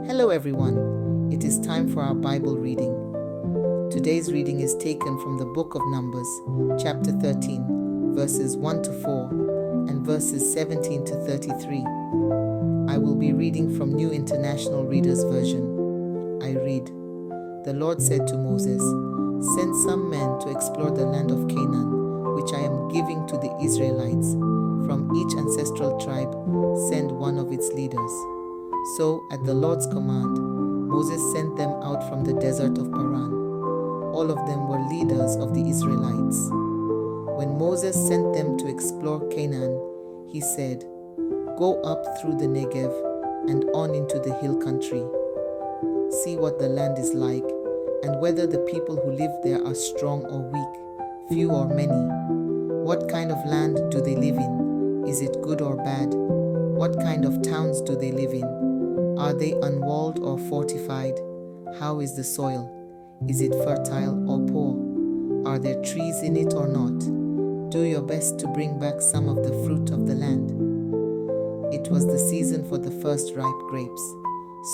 Hello everyone, it is time for our Bible reading. Today's reading is taken from the book of Numbers, chapter 13, verses 1 to 4 and verses 17 to 33. I will be reading from New International Reader's Version. I read, "The Lord said to Moses, 'Send some men to explore the land of Canaan, which I am giving to the Israelites. From each ancestral tribe, send one of its leaders.' So, at the Lord's command, Moses sent them out from the desert of Paran. All of them were leaders of the Israelites. When Moses sent them to explore Canaan, he said, 'Go up through the Negev and on into the hill country. See what the land is like, and whether the people who live there are strong or weak, few or many. What kind of land do they live in? Is it good or bad? What kind of towns do they live in? Are they unwalled or fortified? How is the soil? Is it fertile or poor? Are there trees in it or not? Do your best to bring back some of the fruit of the land.' It was the season for the first ripe grapes.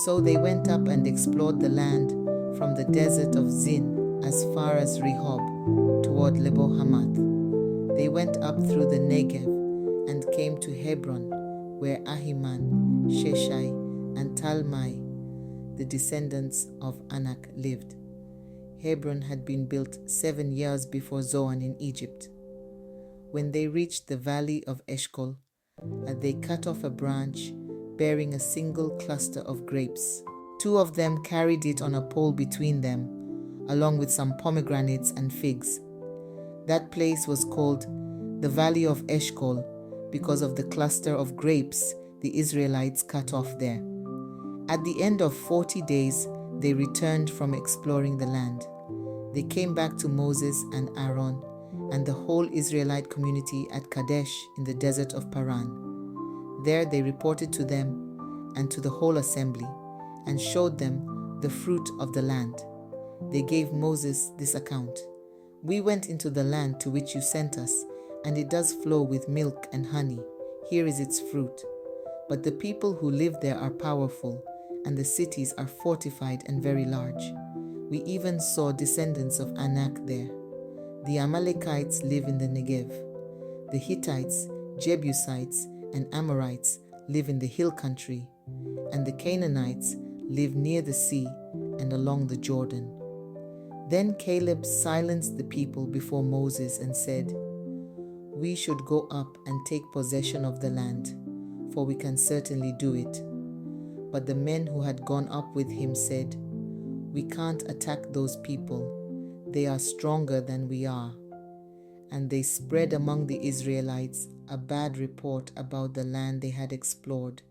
So they went up and explored the land from the desert of Zin as far as Rehob, toward Lebo Hamath. They went up through the Negev and came to Hebron, where Ahiman, Sheshai, and Talmai, the descendants of Anak, lived. Hebron had been built 7 years before Zoan in Egypt. When they reached the valley of Eshcol, they cut off a branch bearing a single cluster of grapes. 2 of them carried it on a pole between them, along with some pomegranates and figs. That place was called the Valley of Eshcol because of the cluster of grapes the Israelites cut off there. At the end of 40 days, they returned from exploring the land. They came back to Moses and Aaron and the whole Israelite community at Kadesh in the desert of Paran. There they reported to them and to the whole assembly and showed them the fruit of the land. They gave Moses this account: 'We went into the land to which you sent us, and it does flow with milk and honey. Here is its fruit. But the people who live there are powerful, and the cities are fortified and very large. We even saw descendants of Anak there. The Amalekites live in the Negev. The Hittites, Jebusites, and Amorites live in the hill country, and the Canaanites live near the sea and along the Jordan.' Then Caleb silenced the people before Moses and said, 'We should go up and take possession of the land, for we can certainly do it.' But the men who had gone up with him said, 'We can't attack those people. They are stronger than we are.' And they spread among the Israelites a bad report about the land they had explored.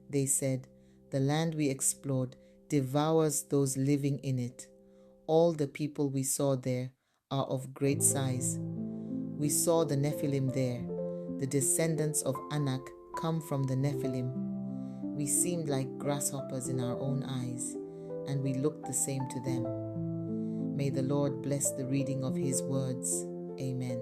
They said, 'The land we explored devours those living in it. All the people we saw there are of great size. We saw the Nephilim there. The descendants of Anak come from the Nephilim. We seemed like grasshoppers in our own eyes, and we looked the same to them.' May the Lord bless the reading of His words. Amen.